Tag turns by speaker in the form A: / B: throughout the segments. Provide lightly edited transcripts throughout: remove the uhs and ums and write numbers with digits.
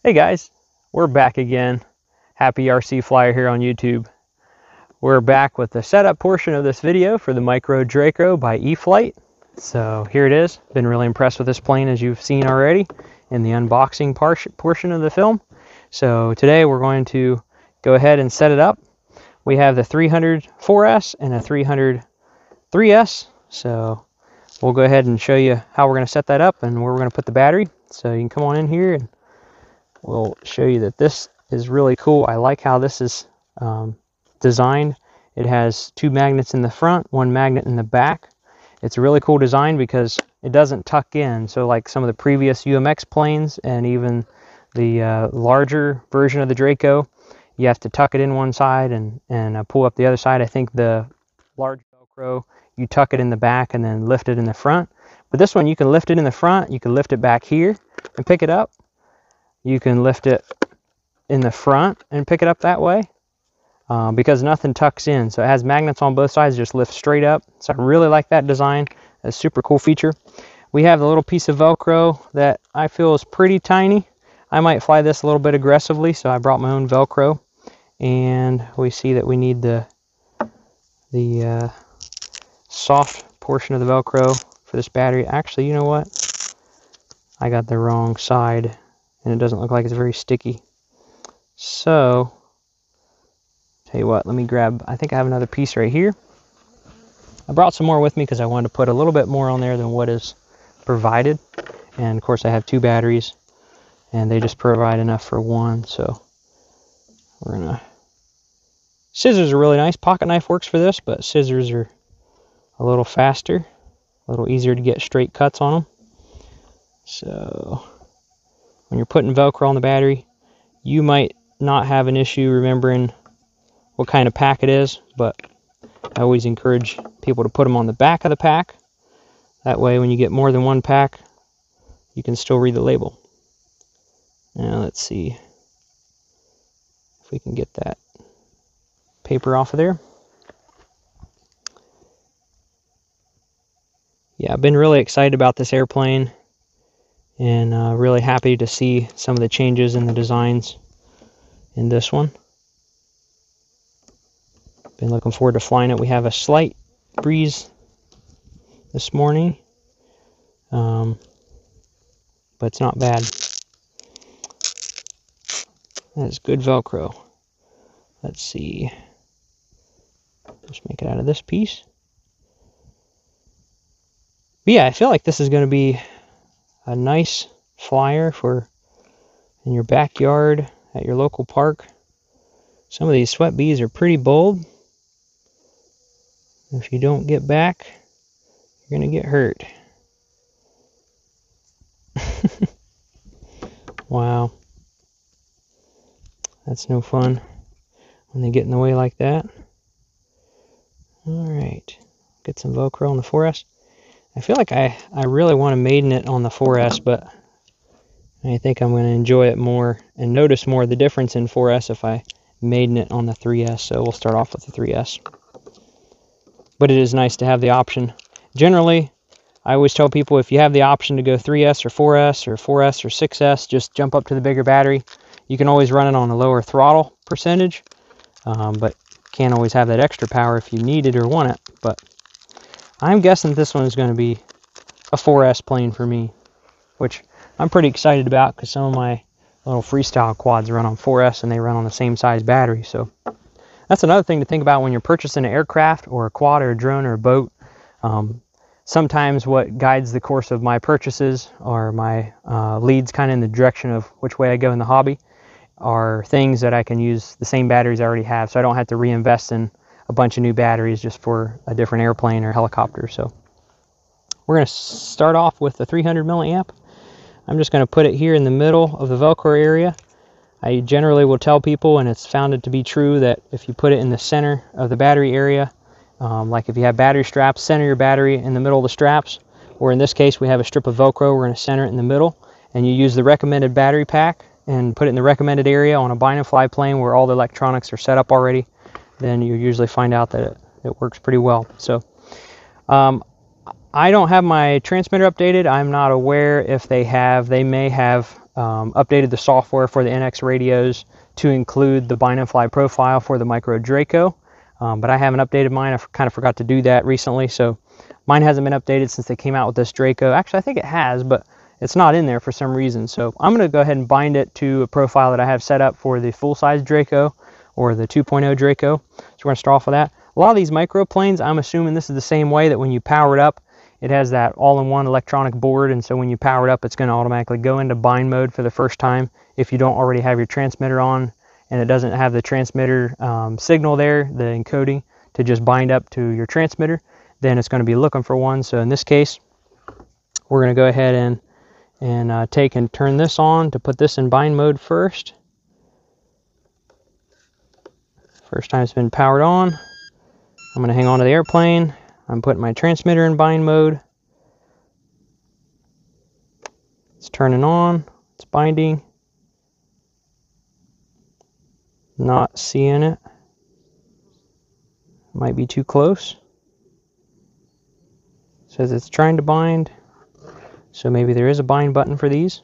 A: Hey guys, we're back again. Happy RC Flyer here on YouTube. We're back with the setup portion of this video for the Micro Draco by E-flite. So here it is. Been really impressed with this plane, as you've seen already in the unboxing portion of the film. So today we're going to go ahead and set it up. We have the 300 4S and a 300 3S. So we'll go ahead and show you how we're going to set that up and where we're going to put the battery. So you can come on in here and we'll show you that this is really cool. I like how this is designed. It has two magnets in the front, one magnet in the back. It's a really cool design because it doesn't tuck in. So like some of the previous UMX planes and even the larger version of the Draco, you have to tuck it in one side and pull up the other side. I think the large Velcro, you tuck it in the back and then lift it in the front. But this one, you can lift it in the front, you can lift it back here and pick it up. You can lift it in the front and pick it up that way because nothing tucks in. So it has magnets on both sides, just lift straight up. So I really like that design. It's a super cool feature. We have the little piece of Velcro that I feel is pretty tiny. I might fly this a little bit aggressively, so I brought my own Velcro. And we see that we need the soft portion of the Velcro for this battery. Actually, you know what? I got the wrong side. And it doesn't look like it's very sticky. So, tell you what, let me grab, I think I have another piece right here. I brought some more with me because I wanted to put a little bit more on there than what is provided. And of course I have two batteries and they just provide enough for one. So, we're gonna, scissors are really nice. Pocket knife works for this, but scissors are a little faster, a little easier to get straight cuts on them. So, when you're putting Velcro on the battery, you might not have an issue remembering what kind of pack it is, but I always encourage people to put them on the back of the pack. That way, when you get more than one pack, you can still read the label. Now, let's see if we can get that paper off of there. Yeah, I've been really excited about this airplane. And really happy to see some of the changes in the designs in this one. Been looking forward to flying it. We have a slight breeze this morning, but it's not bad. That's good Velcro. Let's see. Just make it out of this piece. But yeah, I feel like this is going to be a nice flyer for in your backyard at your local park. Some of these sweat bees are pretty bold. If you don't get back, you're going to get hurt. Wow. That's no fun when they get in the way like that. Alright. Get some Velcro on the 4S. I feel like I really want to maiden it on the 4S, but I think I'm going to enjoy it more and notice more the difference in 4S if I maiden it on the 3S. So we'll start off with the 3S. But it is nice to have the option. Generally, I always tell people if you have the option to go 3S or 4S or 4S or 6S, just jump up to the bigger battery. You can always run it on a lower throttle percentage, but can't always have that extra power if you need it or want it. But I'm guessing this one is going to be a 4S plane for me, which I'm pretty excited about because some of my little freestyle quads run on 4S and they run on the same size battery. So that's another thing to think about when you're purchasing an aircraft or a quad or a drone or a boat. Sometimes what guides the course of my purchases or my leads kind of in the direction of which way I go in the hobby are things that I can use the same batteries I already have, so I don't have to reinvest in a bunch of new batteries just for a different airplane or helicopter. So we're going to start off with the 300 milliamp. I'm just going to put it here in the middle of the Velcro area. I generally will tell people, and it's found it to be true, that if you put it in the center of the battery area, like if you have battery straps, center your battery in the middle of the straps, or in this case we have a strip of Velcro, we're going to center it in the middle, and you use the recommended battery pack and put it in the recommended area on a bind and fly plane where all the electronics are set up already. Then you usually find out that it works pretty well. So I don't have my transmitter updated. I'm not aware if they have. They may have updated the software for the NX radios to include the bind and fly profile for the micro Draco, but I haven't updated mine. I kind of forgot to do that recently, so mine hasn't been updated since they came out with this Draco. Actually, I think it has, but it's not in there for some reason. So I'm going to go ahead and bind it to a profile that I have set up for the full-size Draco or the 2.0 Draco. So we're going to start off with that. A lot of these microplanes, I'm assuming this is the same way, that when you power it up, it has that all-in-one electronic board, and so when you power it up, it's going to automatically go into bind mode for the first time if you don't already have your transmitter on and it doesn't have the transmitter signal there, the encoding, to just bind up to your transmitter. Then it's going to be looking for one. So in this case, we're going to go ahead and take and turn this on to put this in bind mode first. First time it's been powered on. I'm going to hang on to the airplane. I'm putting my transmitter in bind mode. It's turning on. It's binding. Not seeing it. Might be too close. Says it's trying to bind. So maybe there is a bind button for these.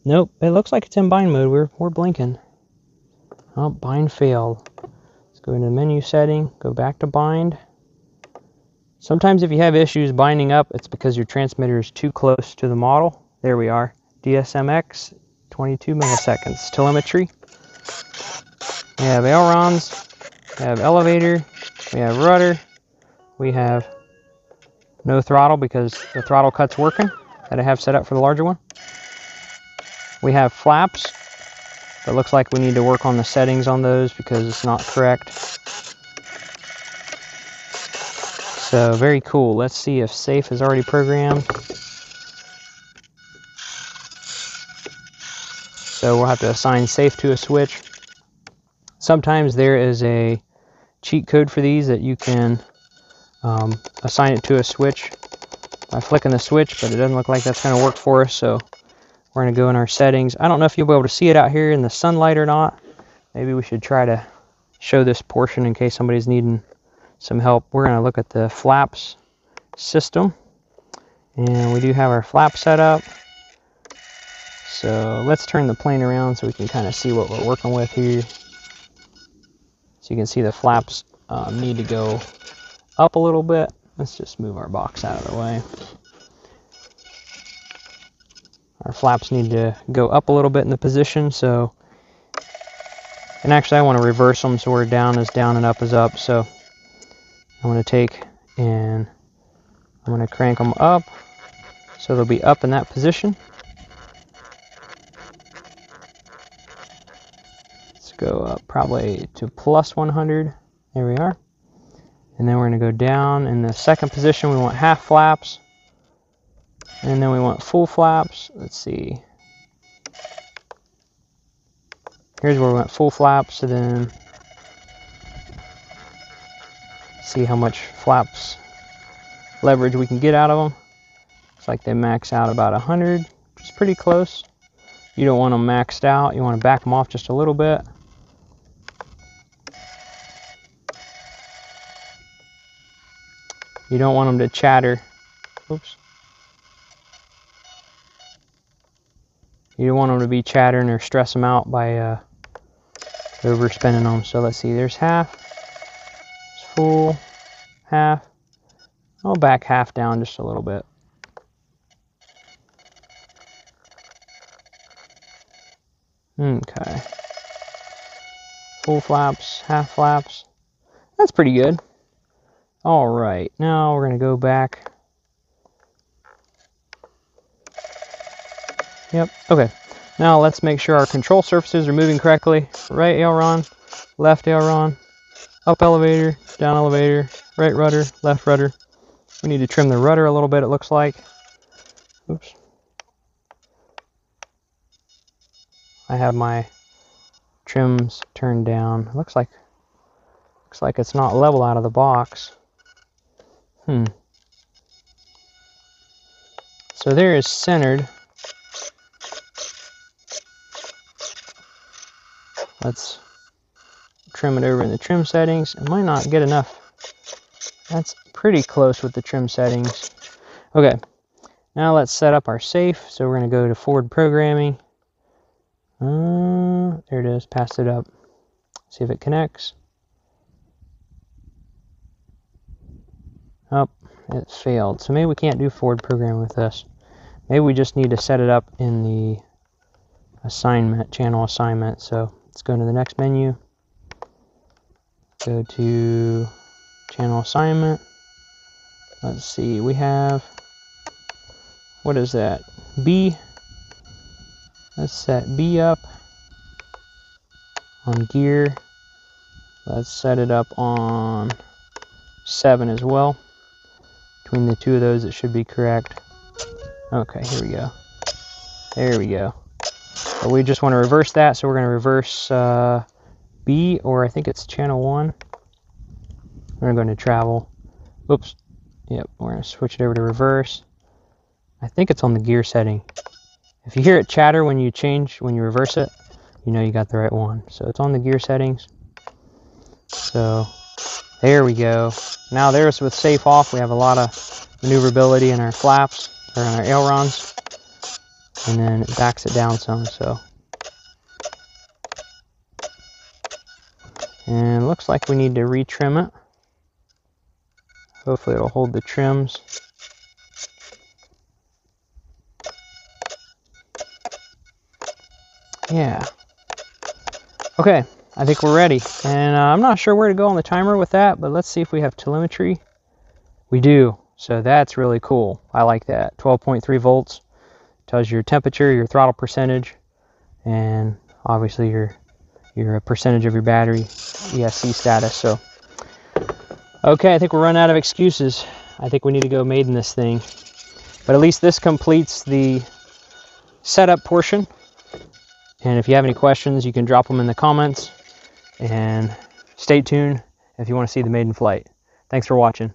A: Nope, it looks like it's in bind mode. We're blinking. Oh, bind failed. Let's go into the menu setting, go back to bind. Sometimes if you have issues binding up, it's because your transmitter is too close to the model. There we are. DSMX, 22 milliseconds. Telemetry. We have ailerons. We have elevator. We have rudder. We have no throttle because the throttle cut's working that I have set up for the larger one. We have flaps. It looks like we need to work on the settings on those because it's not correct. So very cool. Let's see if safe is already programmed. So we'll have to assign safe to a switch. Sometimes there is a cheat code for these that you can assign it to a switch by flicking the switch, but it doesn't look like that's going to work for us, so we're going to go in our settings. I don't know if you'll be able to see it out here in the sunlight or not. Maybe we should try to show this portion in case somebody's needing some help. We're going to look at the flaps system, and we do have our flap set up. So let's turn the plane around so we can kind of see what we're working with here. So you can see the flaps need to go up a little bit. Let's just move our box out of the way. Our flaps need to go up a little bit in the position. So, and actually I want to reverse them so where down is down and up is up. So I'm going to take and I'm going to crank them up so they'll be up in that position. Go up probably to plus 100. There we are. And then we're going to go down in the second position. We want half flaps. And then we want full flaps. Let's see. Here's where we want full flaps. So then see how much flaps leverage we can get out of them. Looks like they max out about 100, which is pretty close. You don't want them maxed out. You want to back them off just a little bit. You don't want them to chatter. Oops. You don't want them to be chattering or stress them out by overspinning them. So let's see, there's half. There's full, half. I'll back half down just a little bit. Okay. Full flaps, half flaps. That's pretty good. All right, now we're going to go back. Yep, okay. Now let's make sure our control surfaces are moving correctly. Right aileron, left aileron, up elevator, down elevator, right rudder, left rudder. We need to trim the rudder a little bit, it looks like. Oops. I have my trims turned down. Looks like it's not level out of the box. So there is centered. Let's trim it over in the trim settings. It might not get enough. That's pretty close with the trim settings. Okay, Now let's set up our safe. So we're going to go to forward programming. There it is. Passed it up. See if it connects. Oh, it failed. So maybe we can't do forward programming with this. Maybe we just need to set it up in the assignment, channel assignment. So let's go to the next menu. Go to channel assignment. Let's see, we have, what is that? B. Let's set B up on gear. Let's set it up on 7 as well. Between the two of those, it should be correct. Okay, here we go. There we go. But we just want to reverse that, so we're going to reverse B, or I think it's channel 1. We're going to travel. Oops. Yep, we're going to switch it over to reverse. I think it's on the gear setting. If you hear it chatter when you reverse it, you know you got the right one. So it's on the gear settings. So there we go. Now there's with safe off, we have a lot of maneuverability in our flaps, or in our ailerons. And then it backs it down some, so. And it looks like we need to retrim it. Hopefully it'll hold the trims. Yeah. Okay, I think we're ready. And I'm not sure where to go on the timer with that, but let's see if we have telemetry. We do, so that's really cool. I like that. 12.3 volts. Tells you your temperature, your throttle percentage, and obviously your percentage of your battery, ESC status. So, okay, I think we're running out of excuses. I think we need to go maiden this thing. But at least this completes the setup portion. And if you have any questions, you can drop them in the comments. And stay tuned if you want to see the maiden flight. Thanks for watching.